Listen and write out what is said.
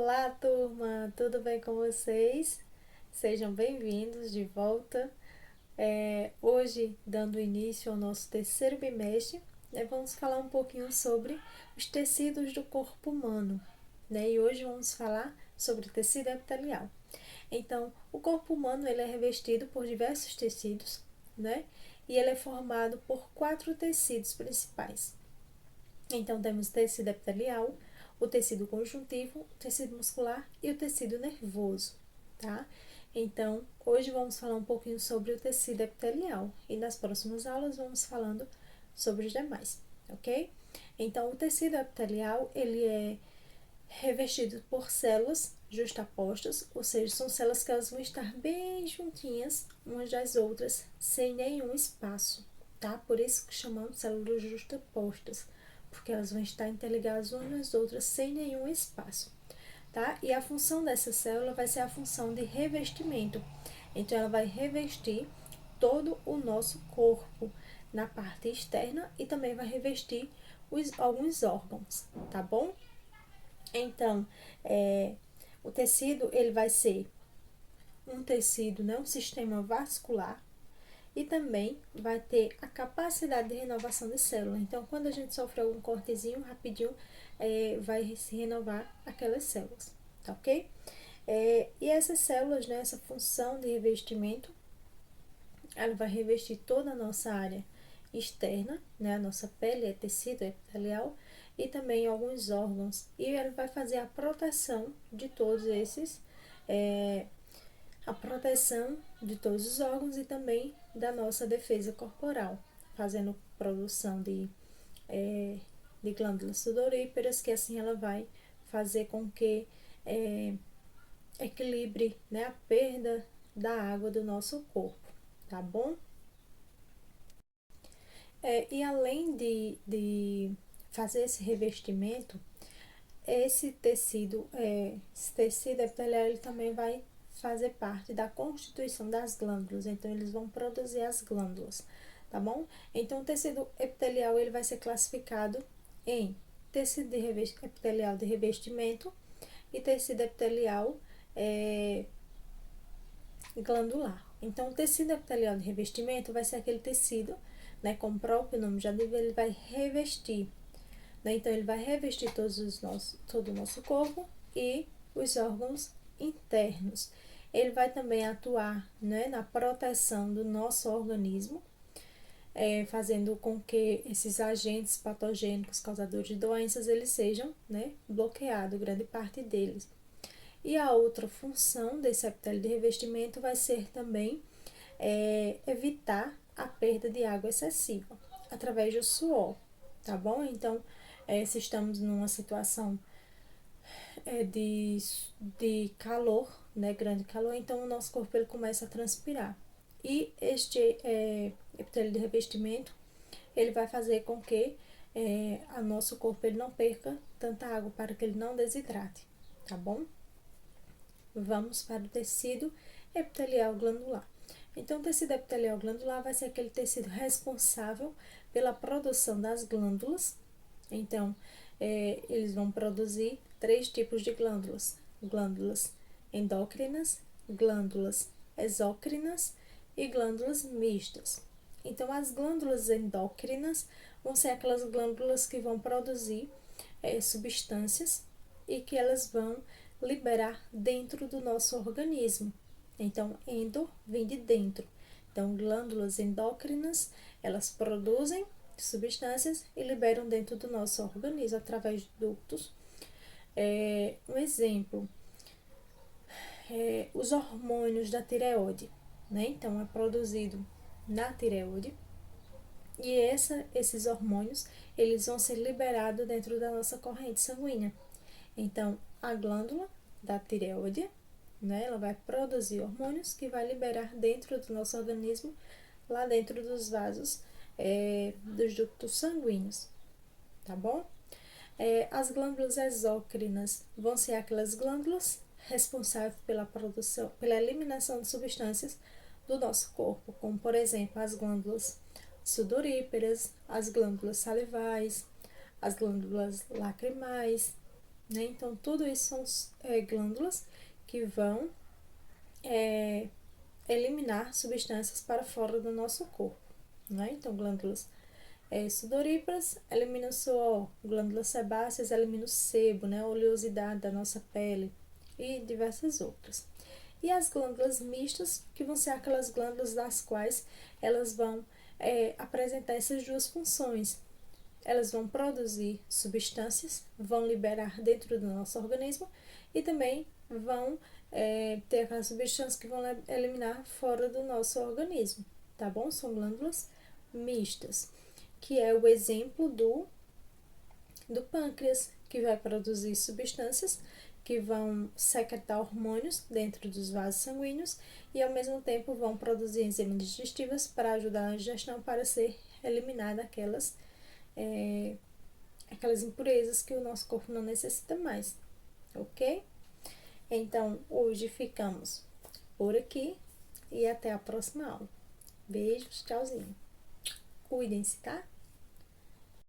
Olá, turma! Tudo bem com vocês? Sejam bem-vindos de volta. Hoje, dando início ao nosso terceiro bimestre, vamos falar um pouquinho sobre os tecidos do corpo humano, né? E hoje vamos falar sobre o tecido epitelial. Então, o corpo humano ele é revestido por diversos tecidos, né? E ele é formado por 4 tecidos principais. Então, temos o tecido epitelial, o tecido conjuntivo, o tecido muscular e o tecido nervoso, tá? Então, hoje vamos falar um pouquinho sobre o tecido epitelial e nas próximas aulas vamos falando sobre os demais, ok? Então, o tecido epitelial, ele é revestido por células justapostas, ou seja, são células que elas vão estar bem juntinhas umas das outras, sem nenhum espaço, tá? Por isso que chamamos células justapostas, porque elas vão estar interligadas umas nas outras sem nenhum espaço, tá? E a função dessa célula vai ser a função de revestimento. Então, ela vai revestir todo o nosso corpo na parte externa e também vai revestir alguns órgãos, tá bom? Então, o tecido ele vai ser um tecido, né, um sistema vascular e também vai ter a capacidade de renovação de célula. Então, quando a gente sofre algum cortezinho, rapidinho, vai se renovar aquelas células, tá ok? E essas células, né, essa função de revestimento, ela vai revestir toda a nossa área externa, né, a nossa pele é tecido epitelial, e também alguns órgãos, e ela vai fazer a proteção de todos esses, a proteção de todos os órgãos e também da nossa defesa corporal, fazendo produção de glândulas sudoríparas, que assim ela vai fazer com que equilibre, né, a perda da água do nosso corpo, tá bom? E além de fazer esse revestimento, esse tecido epitelial ele também vai fazer parte da constituição das glândulas, então eles vão produzir as glândulas, tá bom? Então o tecido epitelial ele vai ser classificado em tecido epitelial de revestimento e tecido epitelial glandular. Então o tecido epitelial de revestimento vai ser aquele tecido, né, como o próprio nome já diz, ele vai revestir, né? Então, ele vai revestir todo o nosso corpo e os órgãos internos. Ele vai também atuar, né, na proteção do nosso organismo, fazendo com que esses agentes patogênicos causadores de doenças, eles sejam, né, bloqueados, grande parte deles. E a outra função desse epitélio de revestimento vai ser também evitar a perda de água excessiva através do suor, tá bom? Então, se estamos numa situação de calor, né, grande calor, então o nosso corpo ele começa a transpirar. E este epitélio de revestimento, ele vai fazer com que a nosso corpo ele não perca tanta água para que ele não desidrate, tá bom? Vamos para o tecido epitelial glandular. Então, o tecido epitelial glandular vai ser aquele tecido responsável pela produção das glândulas. Então, eles vão produzir 3 tipos de glândulas: glândulas endócrinas, glândulas exócrinas e glândulas mistas. Então, as glândulas endócrinas vão ser aquelas glândulas que vão produzir substâncias e que elas vão liberar dentro do nosso organismo. Então, endo vem de dentro. Então, glândulas endócrinas, elas produzem substâncias e liberam dentro do nosso organismo através de ductos. Um exemplo, os hormônios da tireoide, né? Então, é produzido na tireoide e esses hormônios, eles vão ser liberados dentro da nossa corrente sanguínea. Então, a glândula da tireoide, né, ela vai produzir hormônios que vai liberar dentro do nosso organismo, lá dentro dos vasos dos ductos sanguíneos, tá bom? As glândulas exócrinas vão ser aquelas glândulas responsáveis pela produção, pela eliminação de substâncias do nosso corpo, como por exemplo as glândulas sudoríparas, as glândulas salivais, as glândulas lacrimais, né? Então, tudo isso são glândulas que vão eliminar substâncias para fora do nosso corpo, né? Então, glândulas sudoríparas eliminam o suor, glândulas sebáceas eliminam o sebo, né? A oleosidade da nossa pele e diversas outras. E as glândulas mistas, que vão ser aquelas glândulas das quais elas vão apresentar essas duas funções. Elas vão produzir substâncias, vão liberar dentro do nosso organismo e também vão ter aquelas substâncias que vão eliminar fora do nosso organismo, tá bom? São glândulas mistas, que é o exemplo do pâncreas, que vai produzir substâncias que vão secretar hormônios dentro dos vasos sanguíneos e ao mesmo tempo vão produzir enzimas digestivas para ajudar a digestão, para ser eliminada aquelas impurezas que o nosso corpo não necessita mais, ok? Então, hoje ficamos por aqui e até a próxima aula. Beijos, tchauzinho. Cuidem-se, tá?